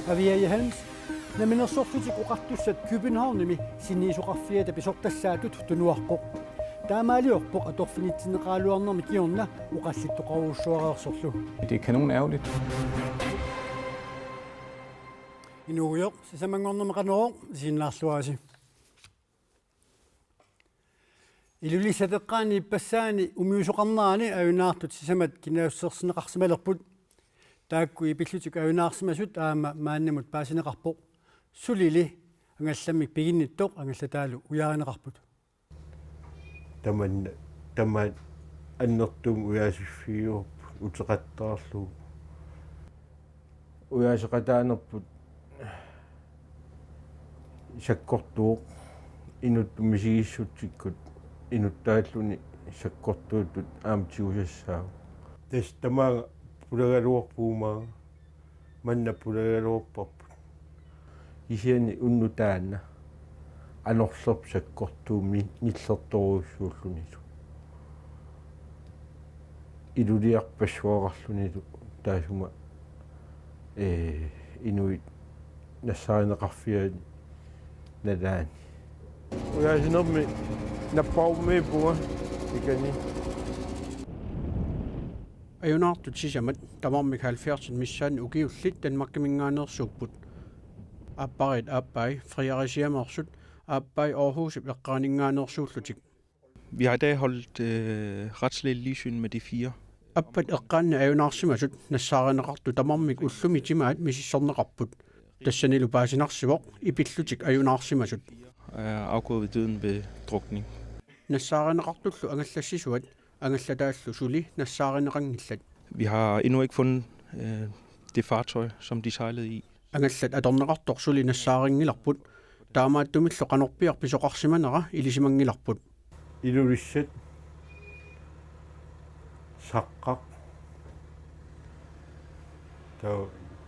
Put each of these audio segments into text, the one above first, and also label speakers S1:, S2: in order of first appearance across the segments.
S1: Aviaihans naminersorlutik uqartussat Københavnimi siniisuqarfiata pisortassaatut tunuarqoq taamaaliorpoq atorfinitsinneqaaluarnermi kiorna uqallittoqaruussuareersorlu.
S2: Det er kanonærgerligt.
S1: Inuujoq sisamangornermi qaneror siinnaarluasi. Ilulisateqqaani ipassaani umiusoqarnaani ajunaartut sisamat kinaussersineqarsimalerput taakku ipillutik ajunaarsimasut aama maannamut paasineqarpoq sulili angallamik piginnittoq angallataalu ujaarineqarput.
S3: Taman annertum ujaasiffiup uteqattaarlu ujaasiqataanerput sakkortuuq inuttumisigissutsikkut inuttaalluni sakkortuutut aamtiusassaa tas tamaa pulagaluorpuumaa manna pulagaluorparput isiani unnutaanna anorlerp sakkortuumi nillertoruussuullunilu iluliarpassuaqarlunilu taasuma inuit nassaaneqarfiani nalaani ujaasinermi nappaummiippuga ikani
S1: ajunaartut sisamat tamarmik 70 missaani ukiullit Danmarkimingaanersuupput apparit appai friarisiamersut appai Aarhusip eqqaaninngaanersuullutik.
S4: Vi har i dag holdt retslægeligt ligsyn med de 4.
S1: Appat eqqaanna ajunaarsimasut nassaareneqartu tamarmik ullumi timaat misissorneqarput tassanilu paasinarsivoq ipillutik ajunaarsimasut
S4: afgået ved døden ved drukning.
S1: Nassaareneqartullu angallassisuat angallataallu suli nassaareneqangillat.
S4: Vi har endnu ikke fundet det fartøj, som de sejlede i.
S1: Angallat atorneqartoq suli nassaaringilarput taamaattumillu qanorpiarpisoqarsimanera ilisimangilarput.
S3: ilulissat saqqaq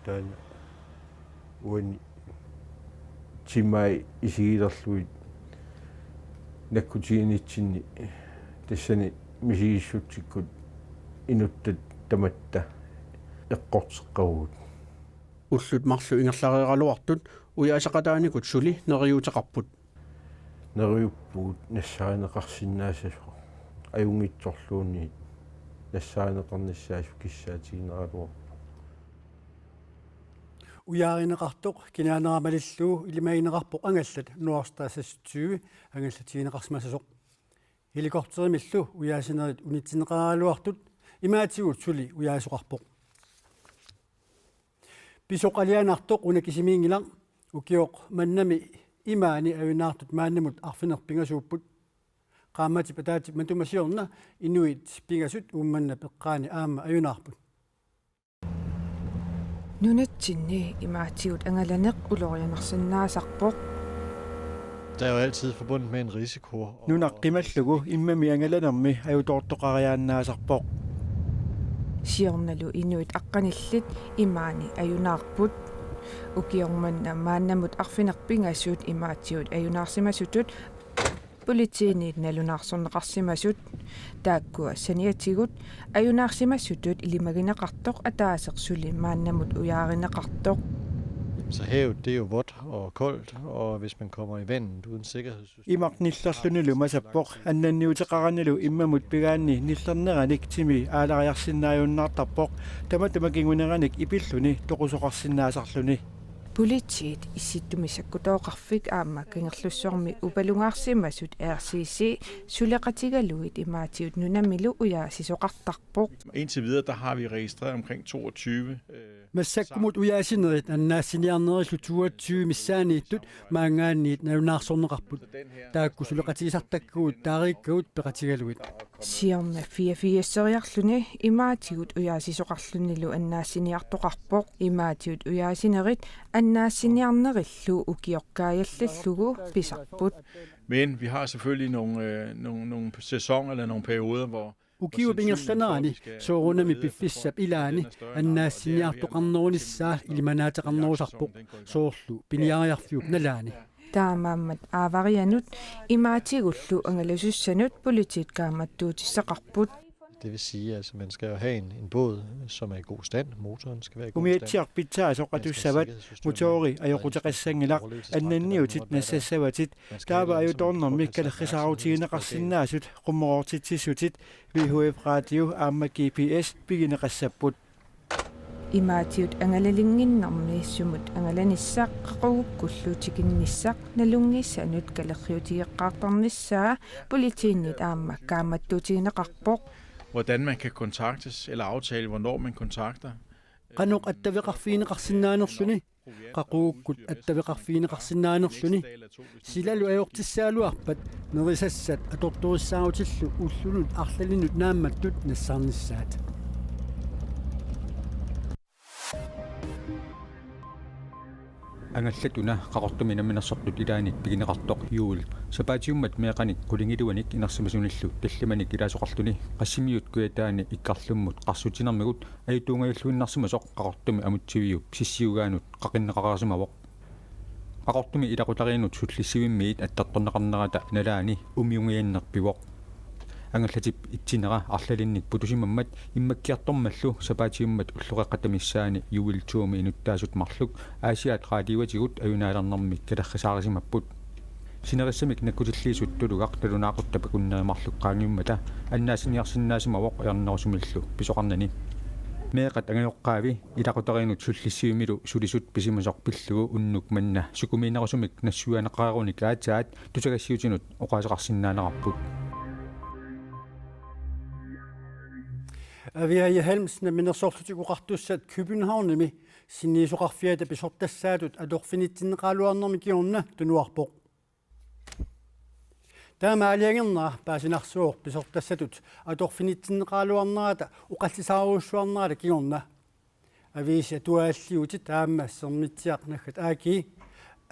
S3: taan uani timai isigilerluit nakkutiinitsinni tassani misigissutsikkut inuttat tamatta eqqorteqqaruut
S1: Ullut marlu ingerlareeraluartut ujaasaqataanikut suli neriuteqarput.
S3: neriuppuut nassaaneqarsinnaasasuq ajungitsorluuni nassaaneqarnissaasuk kissaatiineraluor ujaarineqartoq kinaaneramaliilluu ilimaineqarpoq angallat nuarstaassasutsuugi angallatiineqarsimassasoq helikopterimillu ujaasinerit unitsineqaraaluartut imaatigut suli ujaasuqarpoq pisoqalianartoq unakisimiingila ukioq mannami imaani ajunaartut maannamut arfinerpingasuupput qaamati pataati matumasiorna inuit pingasut uummanna peqqaani aama ajunaarput.
S5: Nunatsinni imaatigut angalaneq ulorianersinnaasarpoq.
S6: Der er jo altid forbundet med en risiko.
S7: Nunaqqimallugu immami angalanermi ajutoortoqariaannaasarpoq.
S5: Siornalu inuit aqqanillit imaani ajunaarput. Ukiormanna maannamut arfinerpingasut imaatigut ajunaarsimasutut politiinit nalunaarsorneqarsimasut taakkua saniatigut ajunaarsimassutut ilimagineqartoq ataaseqsuli maannamut ujaarineqartoq.
S6: Så havet det er jo vådt og koldt, og hvis man kommer i vandet uden sikkerhedssystem.
S7: Imaqnillerlunilu masappoq annanniuteqaranilu immamut pigaanni nillerneralik timi aalariarsinnaajunnaartarpoq tamatamakinguneranik ipilluni toqusoqarsinnaasarluni.
S5: Politiit issittumisakkutoqarfik aamma kingerlussormi upalungaarsimasut RCC suleqatigaluit imaatiut nunamilu ujaasisoqartarpoq.
S8: Indtil videre der har vi registreret omkring 22
S1: Massakkumut ujaasinerit annaassiniarnerillu 22 missaaniittut maangaanniit nalunaarsorneqarput taakku suleqatigisartakkuut taariikkagut peqatigaluit.
S5: Siorna 44-seriarluni imaatigut ujaasisoqarlunilu annaassiniartoqarpoq imaatiut ujaasinerit annaassiniarnerillu ukioqqaajallallugu pisarput.
S8: Men vi har selvfølgelig nogle sæsoner eller nogle perioder hvor
S1: ukiupingerlanerani soorunami piffissap ilaani annaassiniartoqarnerunissaa ilimanaataqarnerusarpoq soorlu piniariarfiup nalaani.
S5: Taamaammat aavarianut imaatigullu angalusussanut politiit kaammattuutissaqarput.
S6: Det vil sige, at man skal jo have en båd, som er i god stand. Motoren skal være i god stand.
S7: Umiatiaq pitsaasuqatussavat motori ajoqutaqassangilaq annanniutit nassasavatit taava ajutornermik kalaqqisaarutigineqarsinnaasut qummoortitsissutit VHF radio aamma GPS pigineqassapput
S5: имаатиут ангалалингиннарми сумут ангаланиссаақ қақугуккуллуутикинниссақ налунгиссанут калерриутигеққартарниссаа политииннит аама кааматтуутигинеқарпоқ.
S8: Hvordan man kan kontaktes eller aftale, hvornår man kontakter.
S3: Qanuq attaviqarfiineqarsinnaanerluni qaquukkut attaviqarfiineqarsinnaanerluni silalu ajortissaaluarpat nerisassat atorturissaautillu ullulut arlalinut naammattut nassarnissaat.
S2: ангаллатуна qaqortumi наминерсортут илааник пигинеқартоқ юул сапаатиуммат меқаник qulingilуаник инарсимасуниллу таллиманик илаасоқарлуни qassimiut kuataani ikkarlummut qarsutinermigut ajuttuungajulluinnarsimasoq qaqortumi amutсивиуп сиссиугаанут qaqinneqaraasimavoq qaqortumi ilaqutariinut sullissivimmiit attartorneqarnerata nalaani umiungiannerpivoq ангаллатип итсинера арлалинник путусимаммат иммаккиартормаллу сапаатиуммат уллуқеққатамиссаани ювилтууми инуттаасут марлук аасиаат qaadiwatigut аюнаалернэрмик калеррисаарисимаппут синериссамик наккутиллиисут тулугақ талунаақуттапа куннеримарлук qaangiummata аннаасиниарсиннаасимавоқ ярнерусумиллу писоқарнани меэқат ангайоққаави илақутариинут суллиссиумилу сулисут писимасоқ пиллугу уннук манна сукумиинерусумик нассуанеқааруник аатаат тусагассиутинут оқаасеқарсиннаанерарпут
S3: Avia Helmsen minersorlutiguqartussat Københavnimi sinniisuqarfiata pisortassaatut adorfinitsinneqaaluarnermi kiorna tunuarpoq. Taama aliangerna paasinarsuor pisortassatut adorfinitsinneqaaluarnerata uqallisaaruussuarnerata kiorna. Avisia tuaalliutit taammassermitsiaqnaggat aaki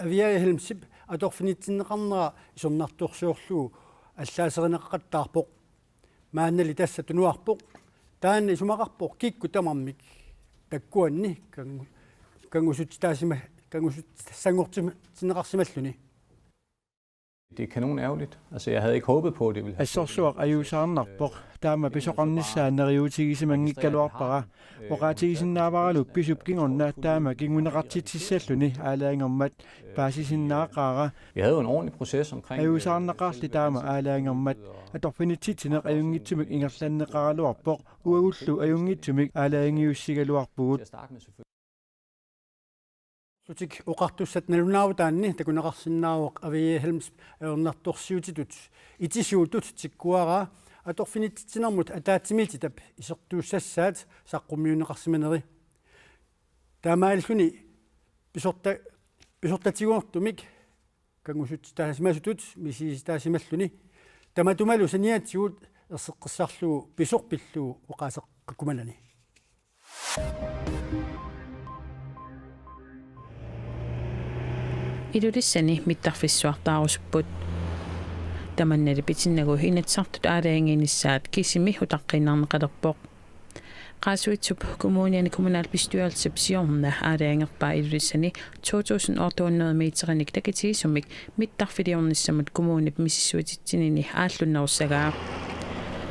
S3: Avia Helmsip adorfinitsinneqarnera isonnartuorsuorlugu аллаасеринеққаттаарпоқ мааннали тасса тунуарпоқ таанни сумақарпоқ кикку тамармик таккуанни кангусутитаасима кангусут сангортима синеқарсималлуни.
S9: Det er kanon ærgerligt. Altså jeg havde ikke håbet på at det ville have.
S7: Assorsuaq ayusaarnarpoq taama pisoqarnissaanneriutigisimangikkaluarpara oqaatigisinnaavaralup pisup kingorna taama kinguneqartitsissalluni aalaangermat paasisinnaaqaara
S9: Vi havde jo en ordentlig proces omkring
S7: ayusaarnaqaarli taama aalaangermat atorfinitsitineq ajungitsumik ingerlanneqaraluarpoq uagullu ajungitsumik aalaangiussigaluarpugut
S3: Sutik uqartussat nalunaavutaanni takuneqarsinnaavoq Avia Helms aornartorsiutitut itisuutut tikkuara atorfinittinermut ataatimiltitap isertuussassaat saqqummiuneqarsimaneri taamaalluni pisortatiguortumik kangusut taasimasutut misistaasimalлuni tamatumalu saniaatiguut erseqqissarlugu pisorpillugu uqaaseqqakkumanani.
S10: Ilulissani mittarfissuartaarusupput tamannali pitinnagu inatsartut aalaangiinissaat kisimi hutaqqinnaarneqalerpoq qaasuitsup kommuniani kommunalbestyrelsesipsiorna aalaangerpaa ilulissani 2200 meterinik takitigisumik mittarfiliornissamut kommunip misissuutitsinini aallunnerussagaaq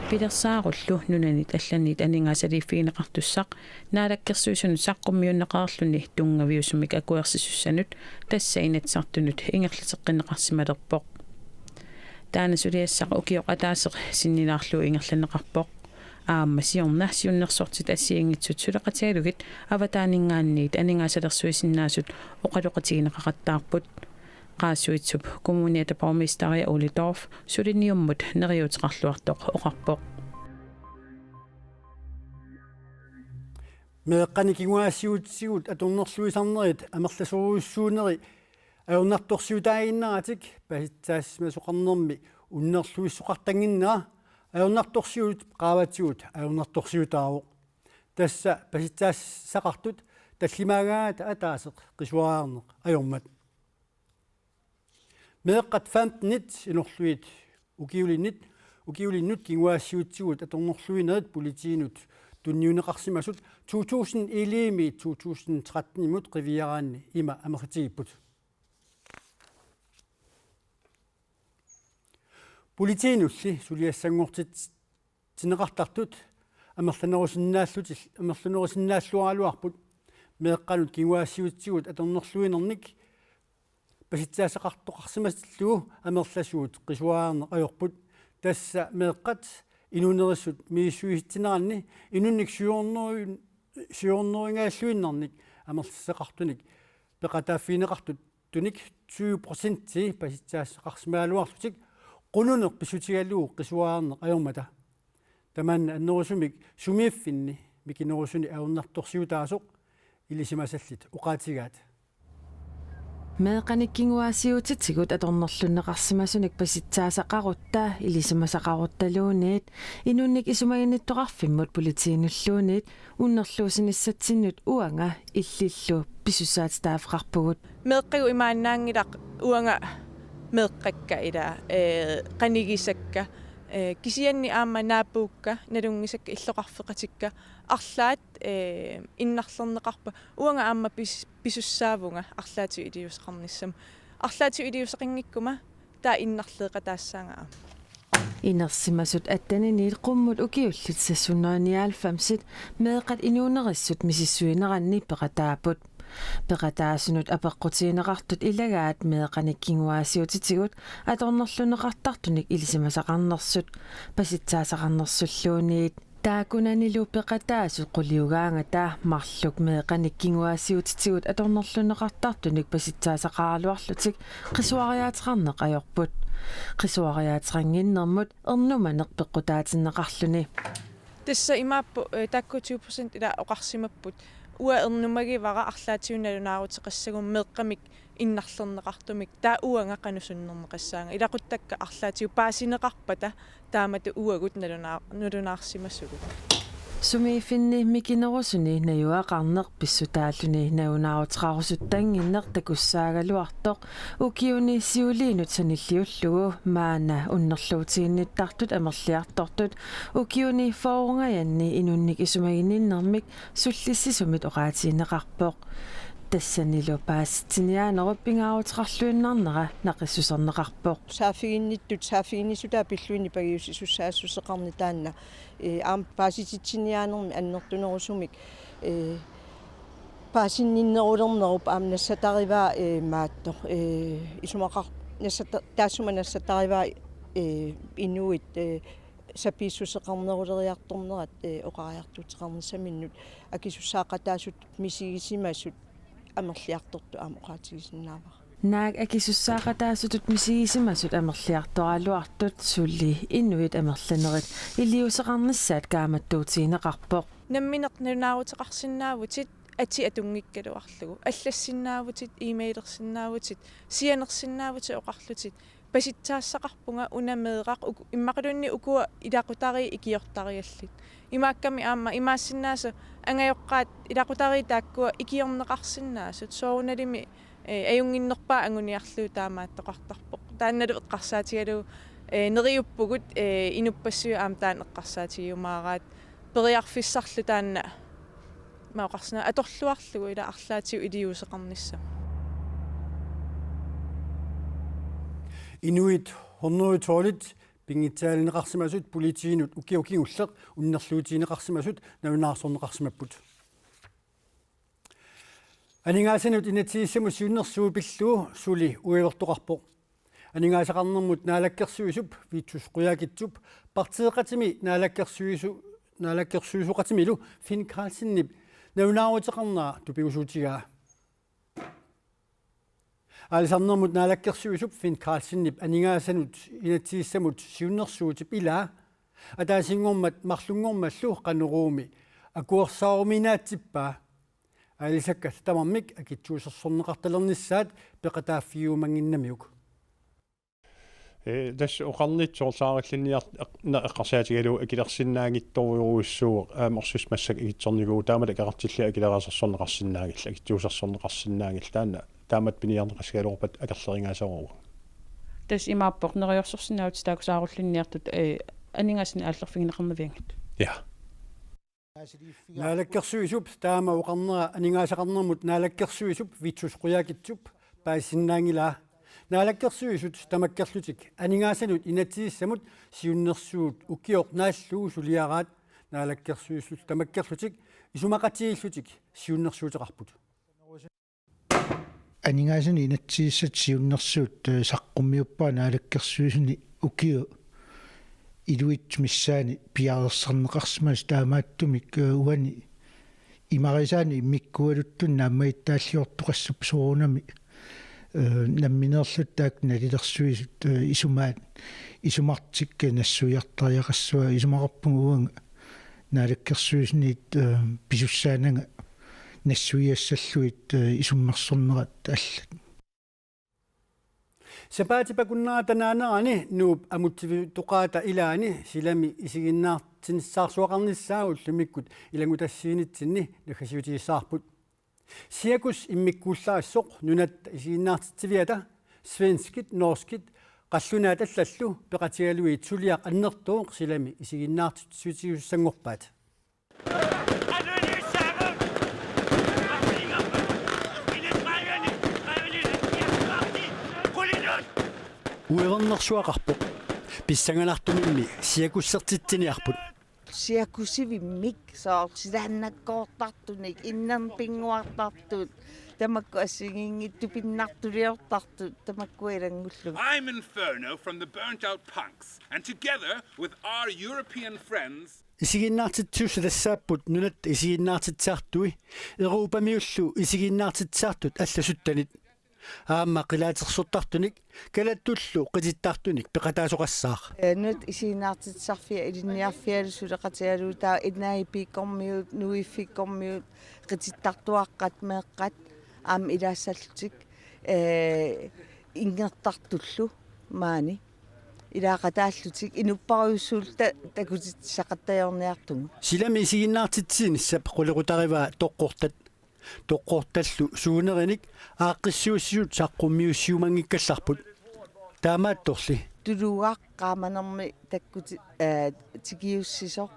S10: pilersaarullu nunanit allanit aningaasaliiffigineqartussaq naalakkersuusunut saqqummiunneqaarluni tungaviusumik akuersissussanut tassa inatsartunut ingerlateqqinneqarsimalerpoq taanasuliassaq ukioq ataaseq sinninaarlu ingerlanneqarpoq aamma siorna siunnersortit assiingitsut suleqatigalugit avataaningaanniit aningaasaleersuisinnaasut oqaloqatigineqaqattaarput qaasuitsup kommuniata borgmestaria Ole Dorf suliniummut neriuteqarluartoq oqarpoq
S3: meeqqanikinguaassiutsigut atornerluisarnerit amerlasuruussuuneri aornartorsiutaaginnaratik pasitsaassimasoqarnermi unnerluissoqartanginnaa aornartorsiut qaavatigut aornartorsiutaaruq tassa pasitsaassaqartut tallimaagaata ataaseq qisuararneq ajormat meeqqat 15 inorluit ukiulinnut kinguaassiutsigut atornerluinerit politiinut tunniuneqarsimasut 2011 2013 imut qiviaraanni ima ameritigiput politiinulli suliassangortit tineqartartut амерланерусиннааллуарпут меэкканут кигуаассиутсигут аторнерлуинерник паситсаасақартоқарсимассиллуу амерласуут қисуаарне ajorput тасса меэққат инунериссут мииссуиситсинеранни инунник сиорнеригааллуиннарник амерлассақартуник пеқатааффинеқартут туник 20% паситсаасақарсимаалуарлутик qununер писутигалуу qisuаарне ajormata таман аннерусумик сумииффинни микинерусуни ауннарторсиутаасоқ илисимасаллит уqaатигаат
S11: меэқаниккингуаасиутитсигут аторнерлуннеқарсимасуник паситсаасақарутта илисимасақарутталуунит инунник исумагинниттоқарфиммут политиинуллуунит уннерлуусиниссатсиннут уанга иллиллу писсусаатстаафеқарпугут
S12: меэққигу имааннаангилақ уанга меэққакка ила қанигисакка кисианни аама наапуукка налунгисакка иллоқарфеқатикка арлаат иннарлернеқарпа уанга аама писуссаавунга арлаату илиусеқарниссам арлаату илиусеқингиккума таа иннарлеэқа таассаангаа
S11: инерсимасут аттанинил qumмут укиуллут сассунериниалфамсит меэқат инуунериссут мисиссуинеранни пеқатаапут пеқатаасунут апеққутиинеқартут илагаат меэқаниккингуаасиутитигут аторнерлунеқартартуник илисимасақарнерсут паситсаасақарнерсуллуунит таакунанилу пеқатаасут қулиугаанга таа марлук меэқаниккингуаасиутитигут аторнерлунеқартартуник паситсаасақаалуарлутик қисуариаатернеқ ajorput қисуариаатерангиннэрмут ернуманеқ пеққутаатиннеқарлуни
S12: тасса имааппу таакку 20% ила оқарсимаппут уа ернумагивара арлаатиунналунаарутеқассагум меэққамик иннарлернеқартумик таа уанга қанусуннернеқассаанга илақуттакка арлаатиу паасинеқарпата таамату уагут налунаарсимассугут
S11: сумиифинни микинерусуни наюақарнеқ писсутааллуни наунаавутеқарусуттангиннеқ такуссаагалуартоқ укиуни сиулиинут саниллиуллугу маана уннерлуутиинниттартут амерлиартортут укиуни фоорунгаянни инунник исумагинниннэрмик суллиссисумит оqaатиинеқарпоқ тассанилу паасситсиниаанеру пингааутеқарлуиннарнера нақиссусернеқарпоқ
S13: саафигинниттут пиллуини пагиусисуссаассусеқарни таанна аам паасититсиниаанерми аннертунерусумик паасинниннерулернеруп аам нассатариваа маатто исумақар нассата таассума нассатариваа инуит сапииссусеқарнерулериарторнерат оқариартутеқарнссаминнут акисуссаақатаасут мисигисимасут амерлиарторту аама оқаатигисиннаавара
S11: наак акисуссаақатаасутут мисигисимасут амерлиарторалуартут сулли иннуит амерланерит илиусеқарниссаат кааматтуутиинеқарпоқ
S12: намминеқ налунаарутеқарсинаавутит ати атунгиккалуарлугу аллассинаавутит имейлерсинаавутит сианерсинаавути оқарлутит паситсаассақарпунга унамеэрақ иммақалунни укуа илақутари икиортариаллит имаакками аама имаассинааса ангайоққаат илақутари тааккуа икиорнеқарсинаасут соорналими аюнгиннерпаа ангуниарлуу таамааттоқартарпоқ таанналу эққарсаатигалу нериуппугут инуппассуи аама таан эққарсаатигиумаараат периарфиссарлу таанна маоқарсина аторлуарлугу ила арлаатиу илиусеқарнisса
S3: инуит хорнуутоолит пингитсаалинеқарсимасут политиинут укиукингуллеқ уннерлуутиинеқарсимасут навунаарсорнеқарсимаппут анигаасанут инатииссаму сиуннерсуу пиллуу сули уевертоқарпоқ анигаасақарнэрмут наалаккерсуисуп витсус қуякитсуп партиеқатими наалаккерсуисуқатимилу Фин Карлсеннип навунаарутеқарнаа тупиусуутигаа алсарнэрмут наалаккерсуисуп Фин Карлсеннип анигаасанут инатииссамут сиуннерсуутип илаа атаасингормат марлунгормаллу қанерууми акуерсааруминаатсиппаа алисакка тамармик акитсуусерсорнеқарталерниссаат пеқатааффиумангиннамиук
S14: тас оқарнитсоорлаариллинниар эққарсаатигалу акилерсиннаагитторуйуруссуу аамерсус массак игитсорнигуу таамат акартилла акилерасерсорнеқарсинаагилла акитсуусерсорнеқарсинаагилла таана таамат пиниарнеқасгалуорпат акерлерингаасаруу
S10: тас имааппоқ нериорсорсинаут таакусааруллинниартут анингасни ааллерфигинеқарнавиангат
S14: я
S3: наалаккерсуисуп таама уқарнера анигаасақарнэрмут наалаккерсуисуп витсус қуякитсуп паассиннаангила наалаккерсуисут тамаккерлутик анигаасанут инатииссамут сиуннерсуут укиоқ нааллуу сулиараат naalakkersuissut tamakkerlutik isumaqatiillutik siunnersuuteqarput
S15: анигаасани инатсииссат сиуннэрсуут саққуммиуппаа наалаккерсуисни укиу илуит миссаани пиарерсарнеқарсимас таамааттумик уани имарисаани иммиккуалуттун нааммаиттааллиортоқассуп соорунами намминерлут таак налилерсуисут исумаат исумартик нассуиартариақассуа исумақарпугуанга наалаккерсуисниит писуссаанага нассуиассаллуит исуммерсорнерат аллат
S3: сапаатипакуннаатанаанерани нууп амутсиви тоқаата илаани силами исигиннаартинссаарсуақарниссаагуллумиккут илагутассиинитсинни нахасиутигиссаарпут сиакус иммиккууллаассоқ нунат исигиннаартитсивиата свенскит норскит қаллунаат аллаллу пеқатигалуи тулиақ аннертууқ силами исигиннаартитсуутигуссангорпаат уернерсуақарпоқ писсангалартумимми сиакуссертитсиниарпут
S16: сиакусивиммик соор силааннаккоортартуник иннерн пингуартартут тамакку ассигингитту пиннартулиортартут тамаккуилангуллу
S17: I'm Inferno from the Burnt Out Punks and together with our European friends
S3: исигиннаартитсуусалассааппут нунат исигиннаартитсаартуи Европамиуллу исигиннаартитсаартут алласуттанит аама қилаатерсуртартуник калаттуллу қититтартуник пеқатаасоқассаа
S16: нут исигиннаартитсарфия илинниарфиалусулеқатигалуутаа иннаипиккормиут нуиффиккормиут қититтартуаққат меэққат аама илаассаллутик ингертартуллу маани илаақатааллутик инуппариуссуулта такутитсақаттаёрниартугу
S3: силами исигиннаартитсиниссап қулеқутариваа тоққортат тоққорталлу суунериник ааққиссуussiut саққуммиуссиумангиккалларпут таамаатторли
S16: тулугааққааманерми таккути тикиуссисоқ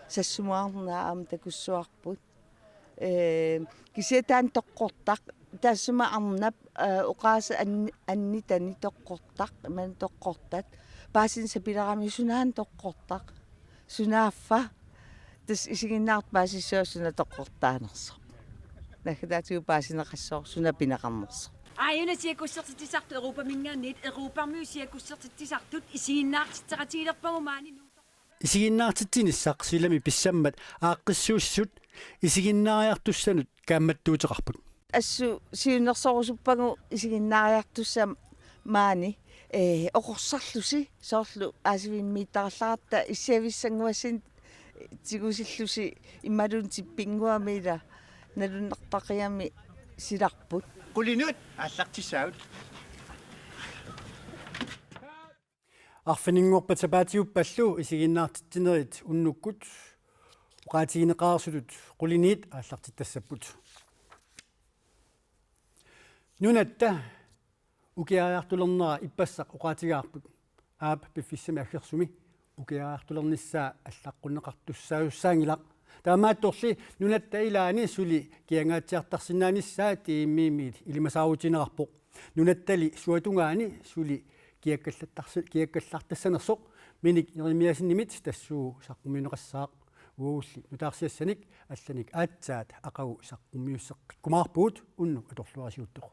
S16: сассумаарнаа аама такуссуарпут кисетаан тоққортақ тассума арнап оqaаса аннитани тоққортақ ман тоққортат паасин сапилерами сунаан тоққортақ сунааффа тас исигиннаарт паасиссуассуна тоққортаанерсо нахтаатиу паасинеқассоо сунапинеқарнерсо
S18: Aajunasiakussartittisartu Europamingaanniit Europamusiakussartittisartut isiginnaartitseqatigilerpagumaani
S3: исигиннаартитсинissaq силами писсаммат ааққиссууссут исигиннаариартуссанут каамматтуутеқарпут
S16: ассу сиуннерсорусуппагу исигиннаариартуссам маани оқорсарлуси соорлу аасивиммииттаралларатта иссависсангуассин тигусиллуси иммалуун типпингуамила налуннартақиами силарпут
S19: Kulinut аллартисаут
S3: арфинингорпа сапаатиуппаллу исигиннаартитсинерит уннуккут уqaатигинеқарсулут quliniit ааллартиттассаппут нунатта укиариартулернера иппассақ уqaатигаарпут аап пиффиссами аггерсуми укиариартулерниссаа аллаққуннеқартуссааюссаангилақ таамаатторли нунатта илаани сули киангаатсиартарсинааниссаа тииммиимиит илимасааруутинеқарпоқ нунаттали суатунгаани сули киаккаллартассанерсоқ миник еримиасиннимит тассуу саққумиунеқассаақ уулли нутаарсиассаник алланик аатсаат ақагу саққуммиуссеққиккумаарпуут унну аторлуарисиуттоқ